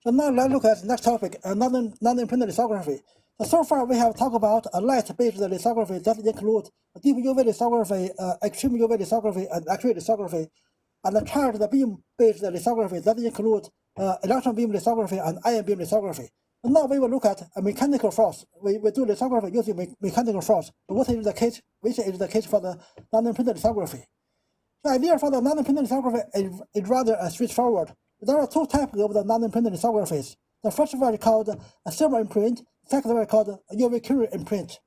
So now let's look at the next topic, nanoimprint lithography. So far we have talked about a light-based lithography that includes deep UV lithography, extreme UV lithography, and X-ray lithography, and the charged beam-based lithography that includes electron beam lithography and ion beam lithography. And now we will look at a mechanical force. We do lithography using mechanical force. What is the case? Which is the case for the nanoimprint lithography? The idea for the nanoimprint lithography is rather straightforward. There are two types of the nanoimprint lithographies. The first one is called a thermal imprint. The second one is called a UV Curie imprint.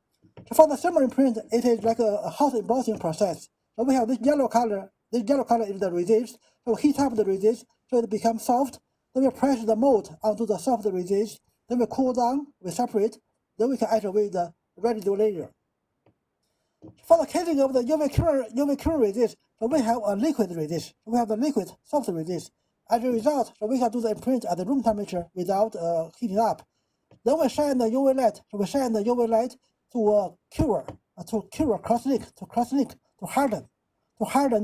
So for the thermal imprint, it is like a hot embossing process. So we have this yellow color. This yellow color is the resist. So we heat up the resist so it becomes soft. Then we press the mold onto the soft resist. Then we cool down, we separate. Then we can add away the residue layer. For the casing of the UV Curie resist, so we have a liquid resist. We have the liquid soft resist. As a result, so we can do the imprint at the room temperature without heating up. Then we shine the UV light. So we shine the UV light to cross-link, to harden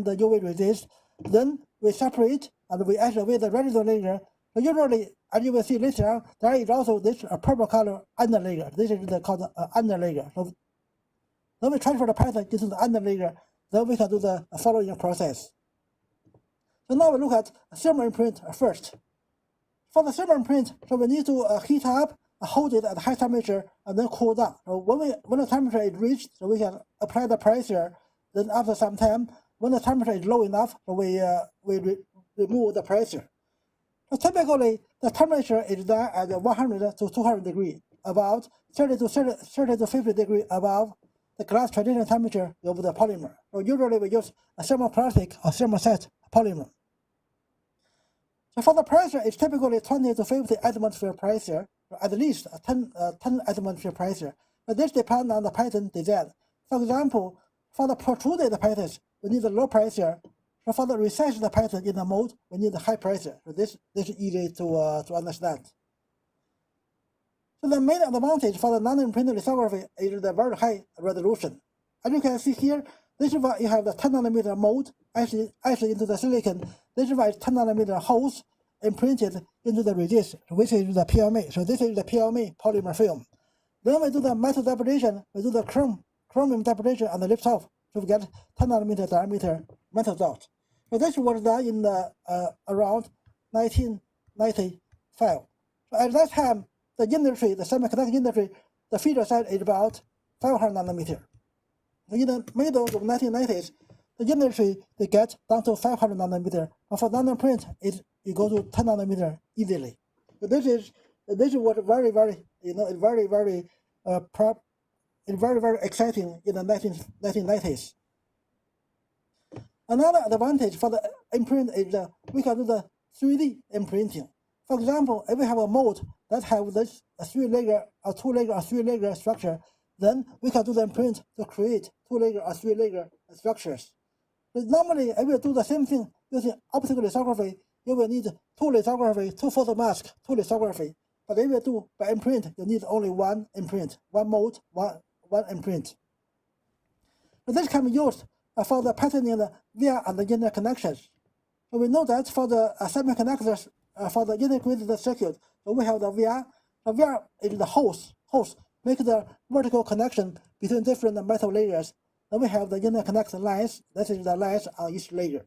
the UV resist. Then we separate and we add away the residue layer. So usually, as you will see later on, there is also this purple color under layer. This is called under layer. So then we transfer the pattern into the under layer. Then we can do the following process. So now we look at thermal imprint first. For the thermal imprint, so we need to heat up, hold it at high temperature, and then cool down. So when the temperature is reached, so we can apply the pressure. Then after some time, when the temperature is low enough, so we remove the pressure. So typically, the temperature is done at 100 to 200 degrees, about 30 to 50 degrees above the glass transition temperature of the polymer. So usually we use a thermoplastic or thermoset polymer. So for the pressure, it's typically 20 to 50 atmosphere pressure, or at least 10 atmosphere pressure. But this depends on the pattern design. For example, for the protruded patterns, we need a low pressure. So for the recessed pattern in the mold, we need a high pressure. So this is easy to understand. So the main advantage for the nanoimprint lithography is the very high resolution. As you can see here, this is why you have the 10 nanometer mold etched into the silicon. This is why 10 nanometer holes imprinted into the resist, which is the PLMA. So this is the PLMA polymer film. Then we do the metal deposition. We do the chromium deposition and the lift off. So we get 10 nanometer diameter metal dot. So this was done in around 1995. So at that time, the industry, the semiconductor industry, the feeder size is about 500 nanometer. So in the middle of the 1990s, the industry, they get down to 500 nanometer. But for nanoprint, it goes to 10 nanometer easily. So this is what very exciting in the 1990s. Another advantage for the imprint is we can do the 3D imprinting. For example, if we have a mold that have this two-layer or three-layer structure, then we can do the imprint to create two-layer or three-layer structures. But normally, if we do the same thing using optical lithography, you will need two lithography, two photomask, two lithography. But if you do by imprint, you need only one imprint, one mold, one imprint. So this can be used for the patterning the via and the inner connections. So we know that for the semiconductors, for the integrated circuit, so we have the via. The via is the holes make the vertical connection between different metal layers. Then we have the interconnection lines. That is the lines on each layer.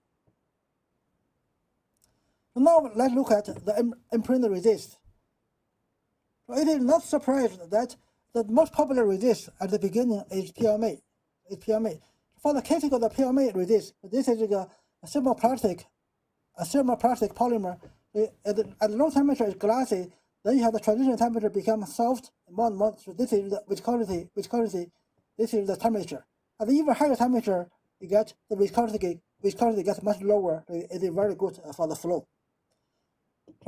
So now let's look at the imprint resist. So it is not surprised that the most popular resist at the beginning is PLMA. For the casing of the PLMA resist, this is a thermoplastic polymer. At low temperature, it's glassy. Then you have the transition temperature become soft, more and more. So this is the viscosity. This is the temperature. At the even higher temperature, you get the viscosity gets much lower. It is very good for the flow.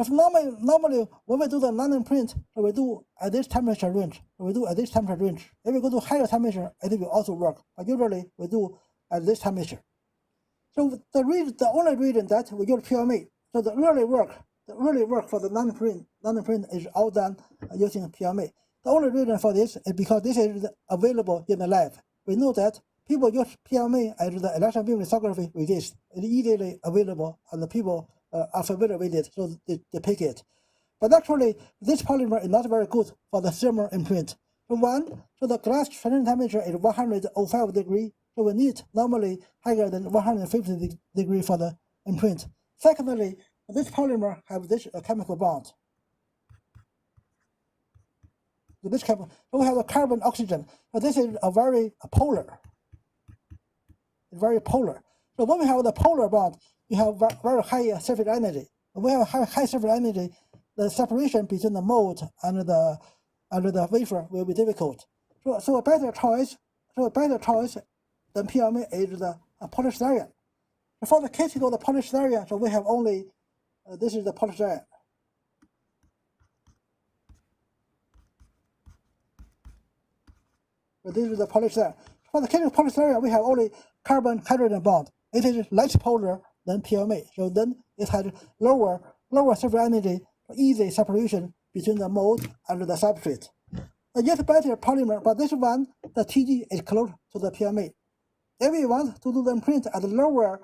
So normally when we do the nanoimprint, we do at this temperature range. If we go to higher temperature, it will also work. But usually we do at this temperature. So the only reason that we use PLMA, so the early work for the nanoimprint is all done using PLMA. The only reason for this is because this is available in the lab. We know that people use PLMA as the electron beam lithography resist. It's easily available, and the people are familiar with it, so they pick it. But actually, this polymer is not very good for the thermal imprint. So the glass transition temperature is 105 degrees. So we need normally higher than 150 degrees for the imprint. Secondly, this polymer have this chemical bond. So we have a carbon oxygen. So this is a very polar. It's very polar. So when we have the polar bond, you have very high surface energy. When we have high surface energy, the separation between the mold and the wafer will be difficult. So a better choice than PMA is the polystyrene. For the casing of the polystyrene, so we have only this is the polystyrene. So this is the polystyrene. For the casing of polystyrene, we have only carbon-hydrogen bond. It is less polar than PMA. So then it has lower surface energy, easy separation between the mold and the substrate. A yet better polymer, but this one, the TG is close to the PMA. If we want to do the imprint at lower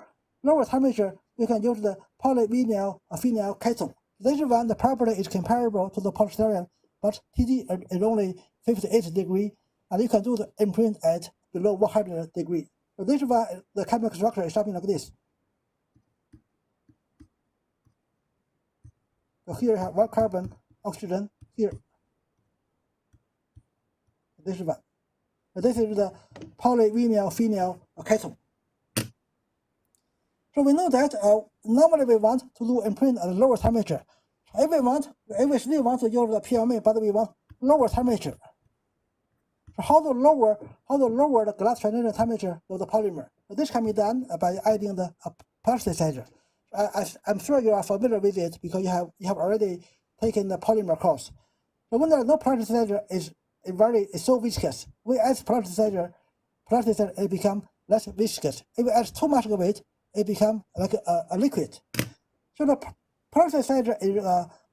temperature, you can use the polyvinyl phenyl ketone. This one, the property is comparable to the polystyrene, but TG is only 58 degrees, and you can do the imprint at below 100 degrees. So this one, the chemical structure is something like this. So here you have one carbon, oxygen, here. This one. So this is the polyvinyl phenyl ketone. So we know that normally we want to do imprint at a lower temperature. If we still want to use the PMA, but we want lower temperature. So how to lower the glass transition temperature of the polymer? So this can be done by adding the plasticizer. I'm sure you are familiar with it because you have already taken the polymer course. So when there is no plasticizer, it's so viscous. We add plasticizer, it becomes less viscous. If we add too much of it, it becomes like a liquid. So the plasticizer is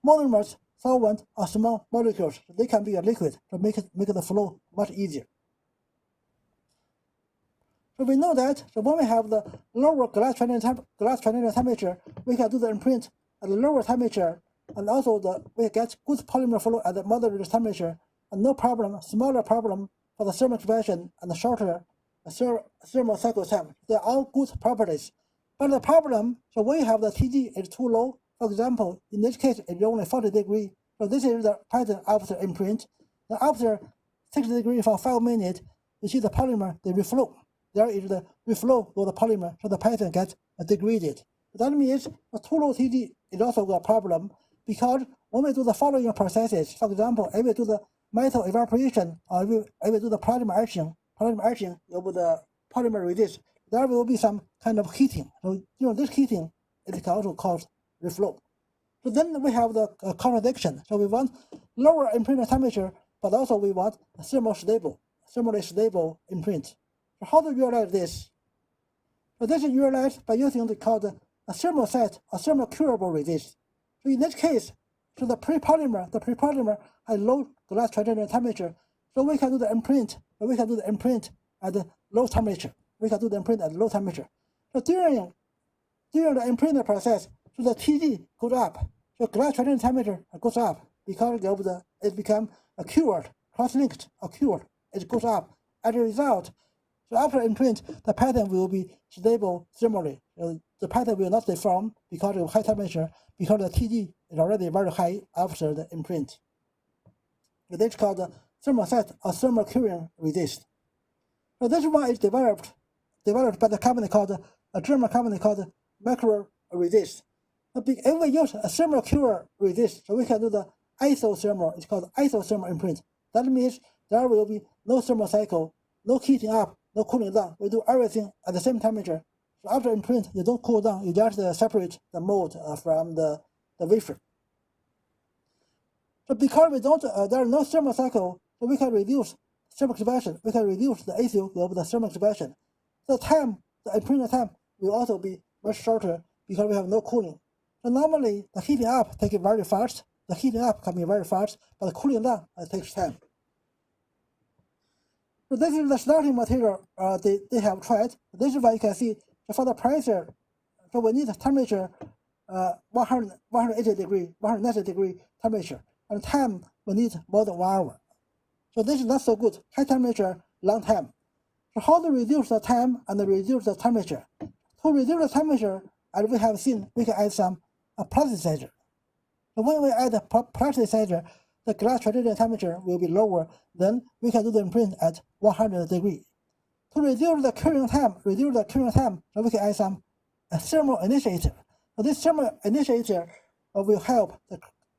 monomers, solvent, or small molecules. They can be a liquid to make the flow much easier. So we know that. So when we have the lower glass transition temperature, we can do the imprint at a lower temperature, and also we get good polymer flow at the moderate temperature, and no problem, smaller problem for the thermal expansion and the shorter thermal cycle time. They are all good properties. But the problem, so when you have the TG is too low, for example, in this case, it's only 40 degrees. So this is the pattern after imprint. Then after 60 degrees for 5 minutes, you see the polymer, they reflow. There is the reflow of the polymer, so the pattern gets degraded. That means a too low TG is also a problem, because when we do the following processes, for example, if we do the metal evaporation, or if we do the polymer etching of the polymer resist, there will be some kind of heating. So this heating, it can also cause reflow. So then we have the contradiction. So we want lower imprint temperature, but also we want thermally stable imprint. So how to realize this? So this is realized by using the called a thermoset or thermocurable resist. So in this case, so the pre-polymer has low glass transition temperature, so we can do the imprint. At low temperature. So during the imprint process, so the TG goes up. So glass transition temperature goes up because it becomes cured, cross-linked, cured. It goes up. As a result, so after imprint, the pattern will be stable thermally. The pattern will not deform because of high temperature, because the TG is already very high after the imprint. So this is called the thermoset or thermocuring resist. So this one is developed by the company a German company called Micro Resist. If we use a thermocure resist, so we can do the isothermal. It's called isothermal imprint. That means there will be no thermal cycle, no heating up, no cooling down. We do everything at the same temperature. So after imprint, you don't cool down. You just separate the mold from the wafer. So because we don't, there is no thermal cycle, so we can reduce thermal expansion. We can reduce the ACO of the thermal expansion. The imprint time will also be much shorter because we have no cooling. So normally the heating up takes very fast. The heating up can be very fast, but the cooling down takes time. So this is the starting material they have tried. This is why you can see for the pressure. So we need temperature 180 degree, 190 degree temperature, and time we need more than 1 hour. So this is not so good. High temperature, long time. So how to reduce the time and reduce the temperature? To reduce the temperature, as we have seen, we can add some plasticizer. So when we add a plasticizer, the glass transition temperature will be lower. Then we can do the imprint at 100 degree. To reduce the curing time, so we can add some thermal initiator. So this thermal initiator will help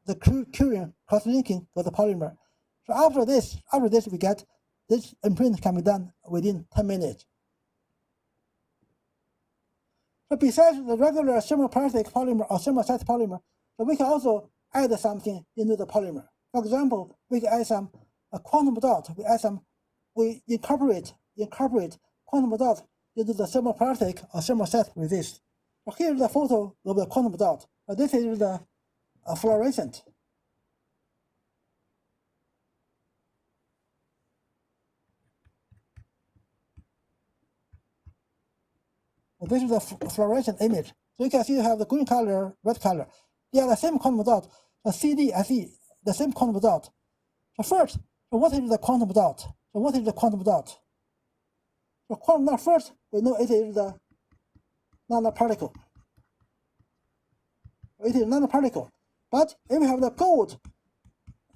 the curing cross-linking of the polymer. So after this, we get this imprint can be done within 10 minutes. So besides the regular thermoplastic polymer or thermoset polymer, so we can also add something into the polymer. For example, we can add some quantum dot. We incorporate quantum dot into the thermoplastic or thermoset resist. So here's the photo of the quantum dot. This is the fluorescent. This is the fluorescent image. So you can see you have the green color, red color. They are the same quantum dot, the CD, SE, the same quantum dot. So first, what is the quantum dot? So quantum dot first, we know it is the nanoparticle. It is nanoparticle. But if we have the gold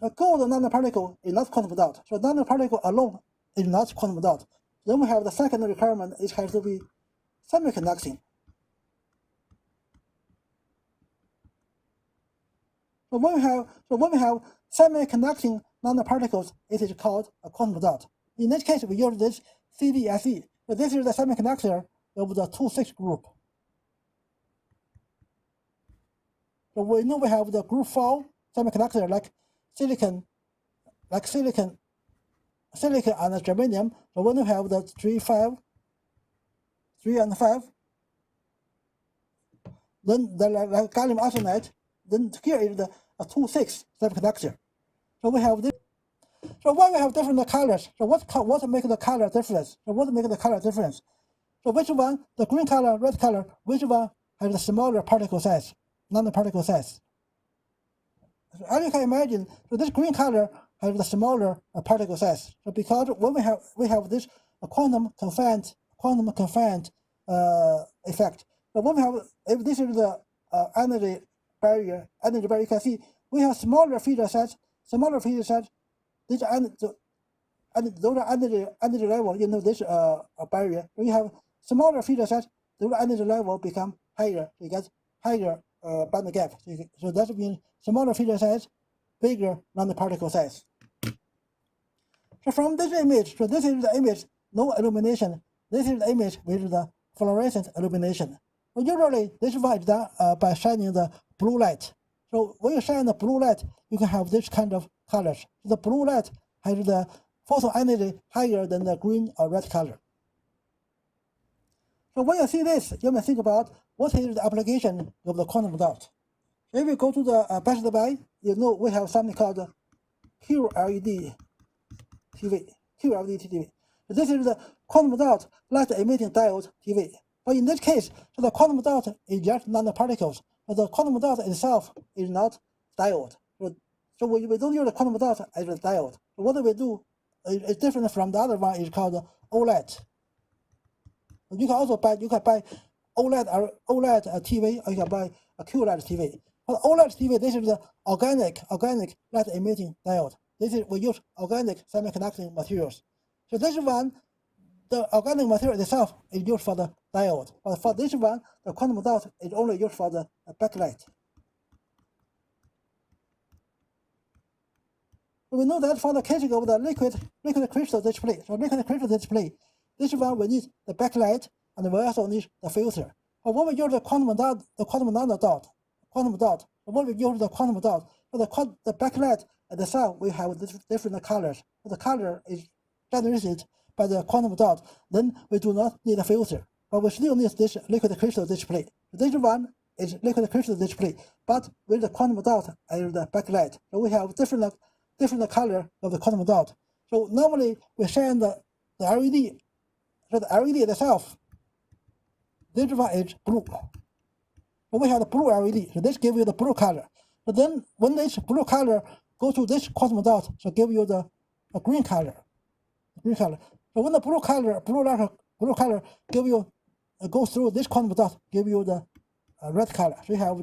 nanoparticle is not quantum dot. So nanoparticle alone is not quantum dot. Then we have the second requirement, it has to be semiconducting. So when we have semiconducting nanoparticles, it is called a quantum dot. In this case, we use this CDSE. So this is the semiconductor of the 2,6 group. So we know we have the group 4 semiconductor like silicon and germanium. So when we have the 3 and 5, then the like gallium arsenide, then here is the 2,6 semiconductor. So we have this. So when we have different colors, so what make the color difference? So which one, the green color, red color, which one has the smaller particle size, nanoparticle size? So as you can imagine, so this green color has the smaller particle size. So because when we have this quantum confined effect. So when we have, if this is the energy barrier, you can see we have smaller feature sets. These are those are energy level in this barrier. When you have smaller feature sets, the energy level become higher. You get higher band gap. So that means smaller feature size, bigger nanoparticle size. So from this image, so this is the image, no illumination. This is the image with the fluorescent illumination. So usually this one is done by shining the blue light. So when you shine the blue light, you can have this kind of colors. The blue light has the photon energy higher than the green or red color. So when you see this, you may think about what is the application of the quantum dot. If you go to the Best Buy, you know we have something called QLED TV. This is the quantum dot light emitting diode TV. But in this case, so the quantum dot is just nanoparticles, but the quantum dot itself is not diode. So we don't use the quantum dot as a diode. So what do we do? It's different from the other one. It's called OLED. You can also buy OLED TV, or you can buy a QLED TV. But OLED TV, this is the organic light emitting diode. We use organic semiconducting materials. So this one, the organic material itself is used for the diode. But for this one, the quantum dot is only used for the backlight. We know that for the casing of the liquid crystal display. So liquid crystal display, this one we need the backlight, and we also need the filter. But when we use the quantum dot, when we use the quantum dot, for the backlight itself, we have different colors. The color is generated by the quantum dot. Then we do not need a filter, but we still need this liquid crystal display. This one is liquid crystal display, but with the quantum dot as the backlight. So we have different color of the quantum dot. So normally we shine the LED. So the LED itself, this one is blue. So we have the blue LED, so this gives you the blue color. But then when this blue color goes to this cosmos dot, so give you the green color. Green color. So when the blue color give you goes through this cosmos dot, give you the red color. So you have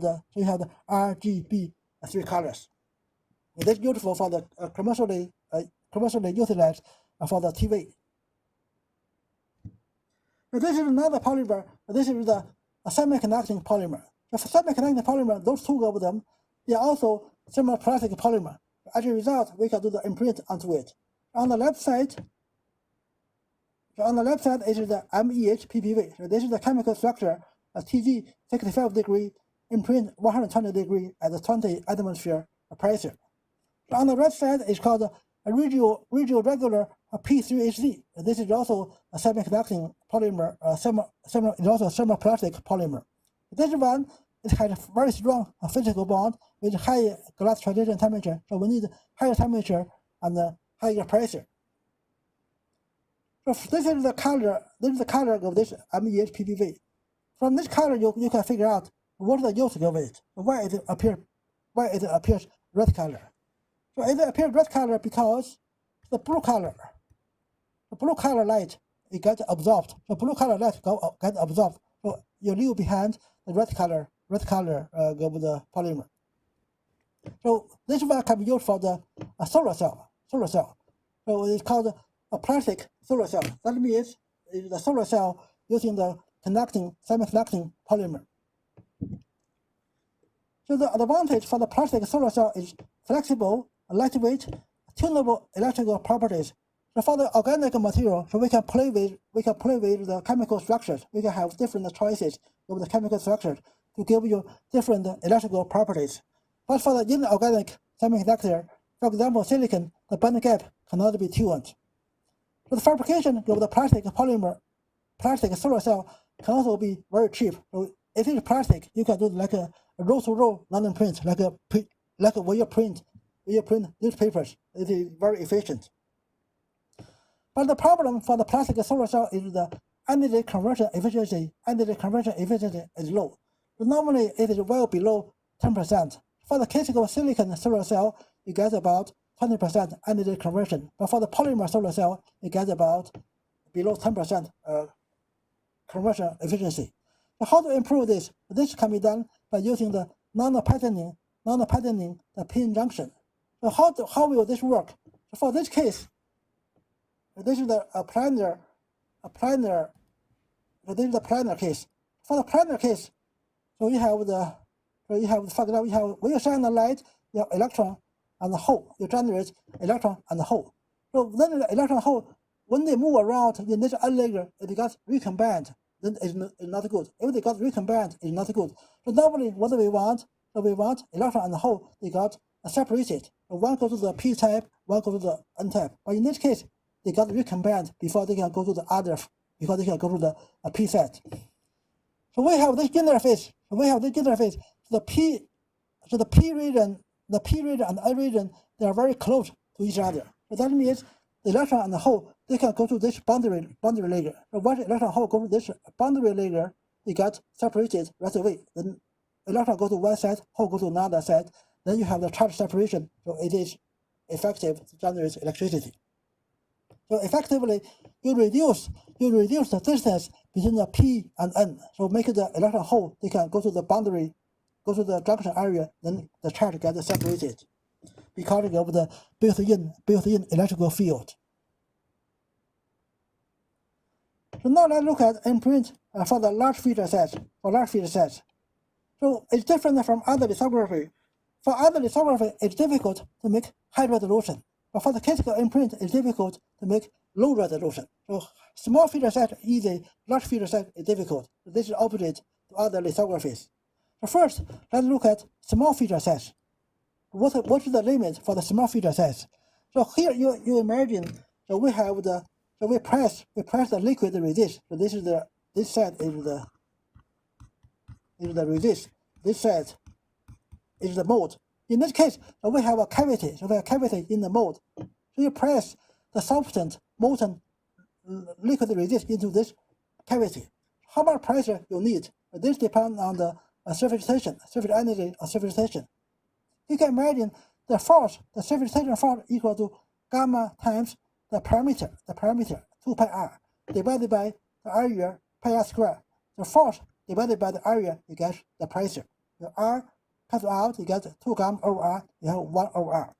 the RGB 3 colors. And that's useful for the commercially utilized for the TV. Now this is another polymer. This is the semiconducting polymer. The semiconducting polymer, those two of them, they are also thermoplastic polymer. As a result, we can do the imprint onto it. On the left side is the MEH-PPV. So this is the chemical structure, a TG 65 degree, imprint 120 degree at the 20 atmosphere pressure. So on the right side is called a regio regular P3HC. This is also a semiconducting polymer, is also a thermoplastic polymer. This one, it has a very strong physical bond with high glass transition temperature. So we need higher temperature and higher pressure. So this is the color. This is the color of this MEH-PPV. From this color, you can figure out what is the use of it, why it appears red color. So it appears red color because the blue color light, it gets absorbed. The blue color light gets absorbed. So you leave behind the red color of the polymer. So this one can be used for the solar cell. So it's called a plastic solar cell. That means it's the solar cell using the semiconducting polymer. So the advantage for the plastic solar cell is flexible, lightweight, tunable electrical properties. So for the organic material, so we can play with the chemical structures. We can have different choices of the chemical structures to give you different electrical properties. But for the inorganic semiconductor, for example, silicon, the band gap cannot be tuned. So the fabrication of the plastic solar cell can also be very cheap. So if it's plastic, you can do like a roll-to-roll nanoimprint, like where you print newspapers. It is very efficient. But the problem for the plastic solar cell is the energy conversion efficiency. Energy conversion efficiency is low. So normally it is well below 10%. For the classical silicon solar cell, you get about 20% energy conversion. But for the polymer solar cell, you get about below 10% conversion efficiency. So how to improve this? This can be done by using the nano-patterning the pin junction. So how will this work? So for this case, this is a planar. This is the planar case. For the planar case, so you have for example, when you shine the light, you have electron and the hole. You generate electron and the hole. So then the electron hole, when they move around in this layer, it got recombined. Then it's not good. If they got recombined, it's not good. So normally, what do we want? So we want electron and the hole, they got separated. One goes to the p type, one goes to the n type. But in this case, they got recombined before they can go to the other, because they can go to the p set. So we have this interface. The p region and the n region, they are very close to each other. So that means the electron and the hole, they can go to this boundary layer. So once the electron hole go to this boundary layer, they get separated right away. Then electron go to one side, hole go to another side. Then you have the charge separation. So it is effective to generate electricity. So effectively, you reduce the distance between the p and n. So make the electron hole, they can go to the boundary, go to the junction area. Then the charge gets separated because of the built-in electrical field. So now let's look at imprint for the large feature sets. So it's different from other lithography. For other lithography, it's difficult to make high resolution. But for the classical imprint, it's difficult to make low resolution. So small feature set is easy, large feature set is difficult. So this is opposite to other lithographies. So first, let's look at small feature sets. What is the limit for the small feature sets? So here you imagine that we press the liquid resist. So this set is the resist. This set is the mold. In this case, we have a cavity. So we have a cavity in the mold. So you press the substance, molten liquid resist into this cavity. How much pressure you need? This depends on the surface tension, surface energy, or surface tension. You can imagine the force, the surface tension force equal to gamma times the parameter 2 pi r divided by the area pi r squared. The force divided by the area, you get the pressure. The r cancel out, you get 2 gamma over r, you have 1 over r.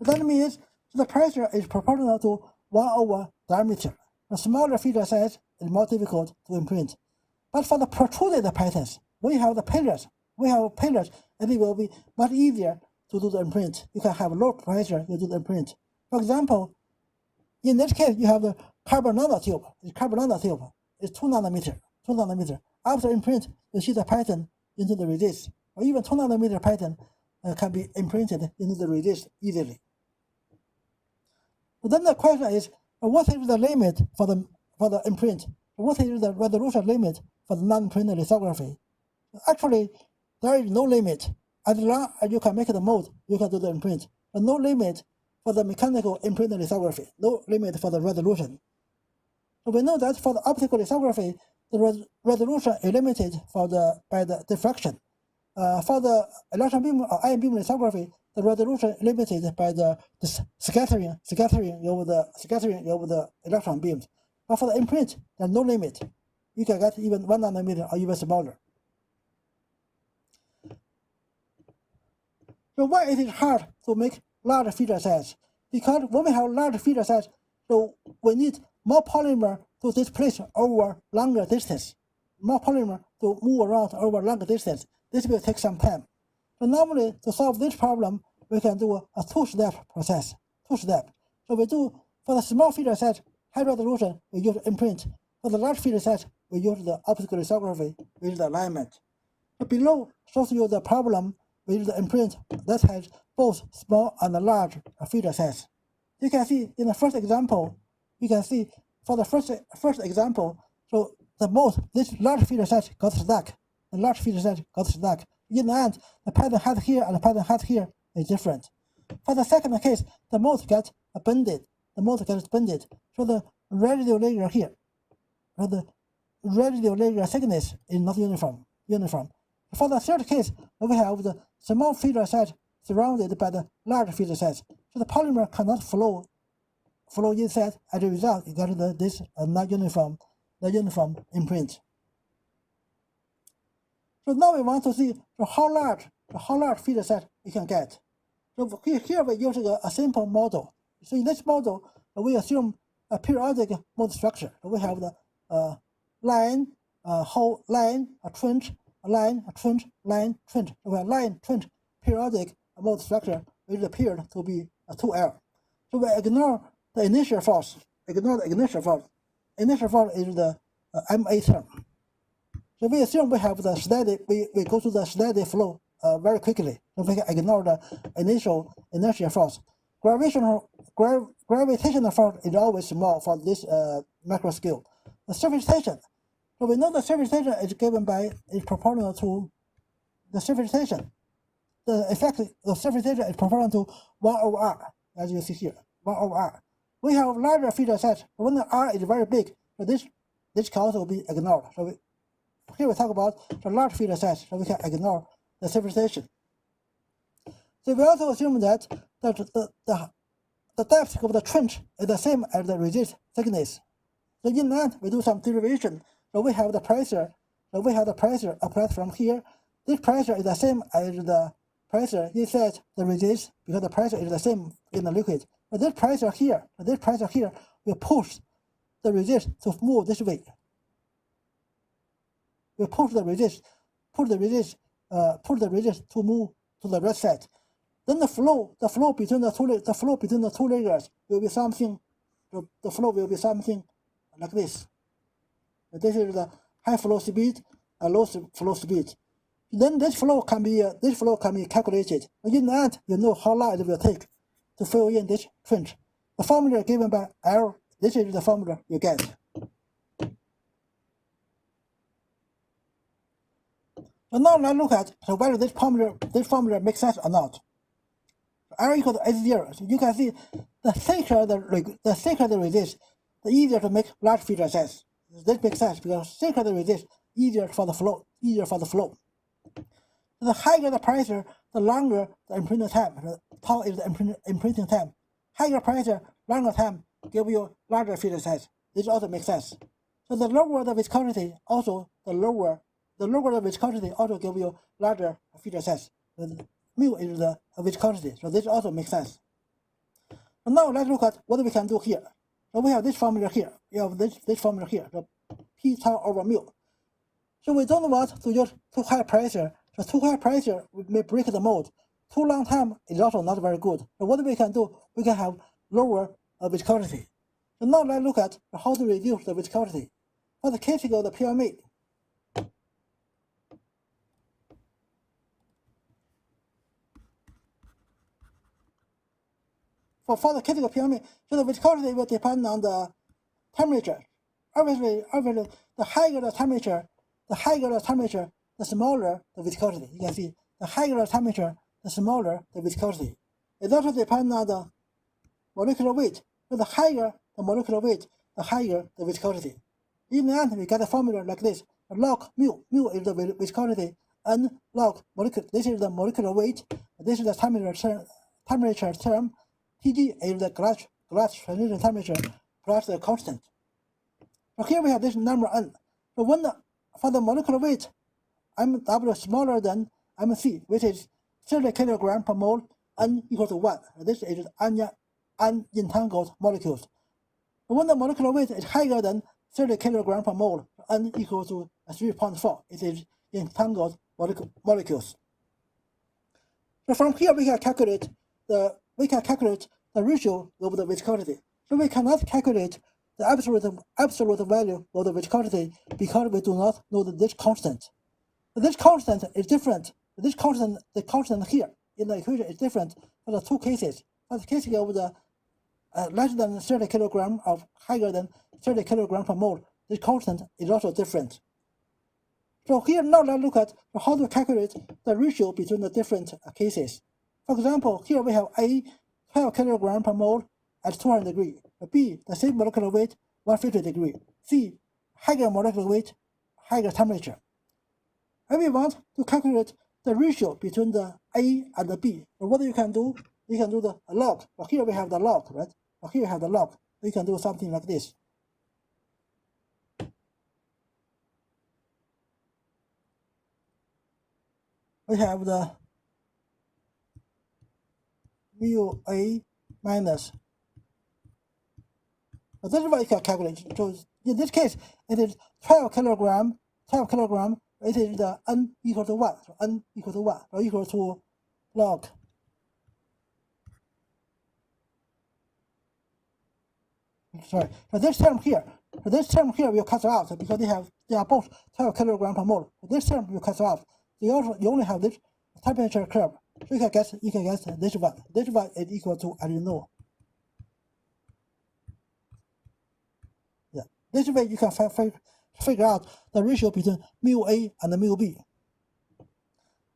That means the pressure is proportional to 1 over diameter. The smaller feature size is more difficult to imprint. But for the protruded patterns, we have pillars, and it will be much easier to do the imprint. You can have low pressure, you do the imprint. For example, in this case, you have the carbon nanotube. It's 2 nanometer. After imprint, you see the pattern into the resist, or even 2 nanometer pattern can be imprinted into the resist easily. But then the question is, what is the limit for the imprint? What is the resolution limit for the non-print lithography? Actually, there is no limit. As long as you can make the mold, you can do the imprint. But no limit for the mechanical imprint lithography, no limit for the resolution. So we know that for the optical lithography, the resolution is limited by the diffraction. For the electron beam or ion beam lithography, the resolution is limited by the scattering over the electron beams. But for the imprint, there's no limit. You can get even 1 nanometer or even smaller. So why is it hard to make large feature size? Because when we have large feature size, so we need more polymer to displace over longer distance, more polymer to move around over longer distance. This will take some time. So normally, to solve this problem, we can do a two-step process. So we do, for the small feature size, high resolution, we use imprint. For the large feature size, we use the optical lithography with the alignment. So below shows you the problem with the imprint that has both small and large feature size. You can see in the first example, for the first example, so the mold, this large feature size got stuck. In the end, the pattern head here and the pattern head here is different. For the second case, the mold gets bended. So the residual layer here, so the residual layer thickness is not uniform. For the third case, we have the small feature size surrounded by the large feature size. So the polymer cannot flow inside. As a result, you get this not uniform imprint. So now we want to see how large feature size we can get. So here we're using a simple model. So in this model, we assume a periodic mold structure. So we have the line, whole line, a trench, a line, a trench, line, trench. So we have line, trench, periodic mold structure, which appeared to be a 2L. So we ignore the initial force. Initial force is the MA term. So we assume we have the steady, we go to the steady flow very quickly. So we can ignore the initial force. Gravitational force is always small for this macro scale. The surface tension. So we know the surface tension is proportional to the surface tension. The effect of the surface tension is proportional to 1 over r, as you see here, 1 over r. We have larger feature size, but when the r is very big, so this can also be ignored. So here we talk about the large feature size, so we can ignore the surface tension. So we also assume that the depth of the trench is the same as the resist thickness. So in that, we do some derivation. So we have the pressure applied from here. This pressure is the same as the pressure inside the resist, because the pressure is the same in the liquid. But this pressure here will push the resist to move this way. We push the resist to move to the right side. Then the flow between the two layers will be something. The flow will be something like this. This is the high flow speed and low flow speed. Then this flow can be calculated. In the end, you know how long it will take to fill in this trench. The formula given by L. This is the formula you get. So now let's look at whether this formula makes sense or not. R equal to H0. So you can see the thicker the resist, the easier to make large feature size. This makes sense because thicker the resist, easier for the flow easier for the flow. The higher the pressure, the longer the imprinting time. The tau is the imprinting time. Higher pressure, longer time give you larger feature size. This also makes sense. So the lower the viscosity, also the lower the viscosity also give you larger feature size. The mu is the viscosity, so this also makes sense. So now let's look at what we can do here. So we have this formula here. We have this formula here, the P tau over mu. So we don't want to use too high pressure. So too high pressure may break the mold. Too long time is also not very good. So what we can do, we can have lower viscosity. So now let's look at how to reduce the viscosity. For the case of the pyramid, for the case of pyramid, so the viscosity will depend on the temperature. Obviously, the higher the temperature, the smaller the viscosity. You can see the higher the temperature, the smaller the viscosity. It also depends on the molecular weight. So the higher the molecular weight, the higher the viscosity. In the end, we get a formula like this. Log mu is the viscosity, and log molecular. This is the molecular weight. This is the temperature term. Tg is the glass transition temperature plus the constant. So here we have this number n. So for the molecular weight, Mw smaller than Mc, which is 30 kilogram per mole, n equals to 1. This is unentangled molecules. But when the molecular weight is higher than 30 kilogram per mole, n equals to 3.4. It is entangled molecules. So from here we can calculate the ratio of the viscosity. So we cannot calculate the absolute value of the viscosity because we do not know this constant. This constant is different. The constant here in the equation is different for the two cases. For the case of the less than 30 kilogram of higher than 30 kilogram per mole, this constant is also different. So here now let's look at how to calculate the ratio between the different cases. For example, here we have A, 12 kilogram per mole at 200 degrees. B, the same molecular weight, 150 degrees. C, higher molecular weight, higher temperature. And we want to calculate the ratio between the A and the B. So what you can do? You can do the log. But here we have the log, right? But here we have the log. We can do something like this. We have the mu A minus. So this is what you can calculate. So in this case, it is 12 kilogram. It is the n equal to 1. So n equal to 1, or equal to log. Sorry. So this term here will cancel out because they are both 12 kilogram per mole. So this term will cancel out. So you only have this temperature curve. So you can guess this one. This one is equal to, as you know. Yeah. This way you can figure out the ratio between mu A and mu B.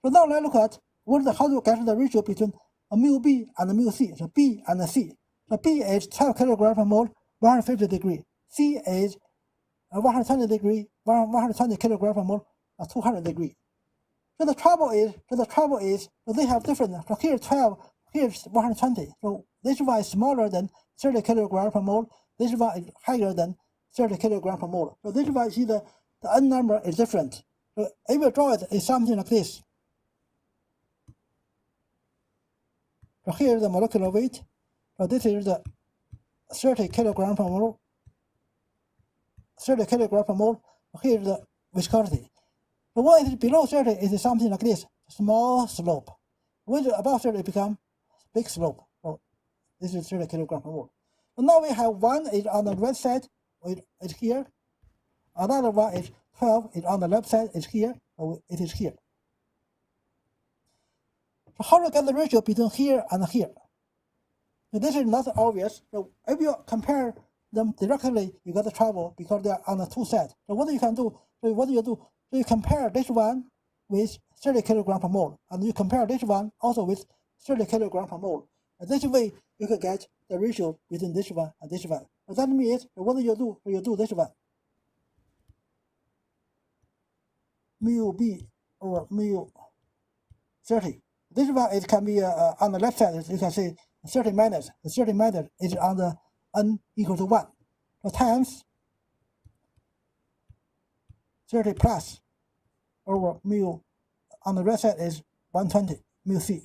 So now let's look at how to get the ratio between mu B and mu C. So B and C. So B is 12 kilogram per mole, 150 degrees. C is 120 degree, 120 kilogram per mole, 200 degrees. So the trouble is, so they have different. So here 12, here is 120. So this one is smaller than 30 kilogram per mole. This one is higher than 30 kilogram per mole. So this one, you see the n number is different. So if you draw it, it's something like this. So here is the molecular weight. So this is the 30 kilogram per mole. 30 kilogram per mole. Here is the viscosity. So when it is below 30, it is something like this, small slope. When it is above 30, it becomes big slope. So this is 30 kilogram per mole. So now we have one is on the right side, it's here. Another one is 12, is on the left side, it's here, so it is here. So how to get the ratio between here and here? So this is not obvious. So if you compare them directly, you get the trouble because they are on the two sides. So what you can do, so you compare this one with 30 kilogram per mole, and you compare this one also with 30 kilogram per mole. And this way, you can get the ratio between this one and this one. So that means, what do? You do this one. mu b over mu 30. This one it can be on the left side. You can see 30 minus. The 30 minus is on the n equal to 1. So times 30 plus over mu on the right side is 120 mu c.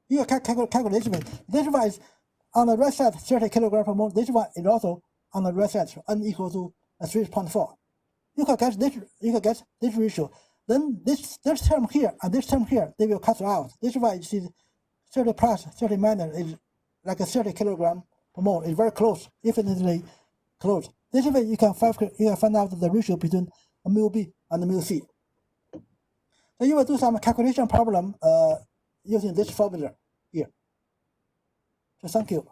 You can calculate this way. This one is on the right side 30 kilogram per mole. This one is also on the right side, so n equal to 3.4. You can get this. You can get this ratio. Then this term here and this term here, they will cancel out. This is why you see 30 plus 30 minus is like a 30 kilogram per mole. It's very close, infinitely close. This way you can find out the ratio between mu b and mu c. So you will do some calculation problem using this formula here. So thank you.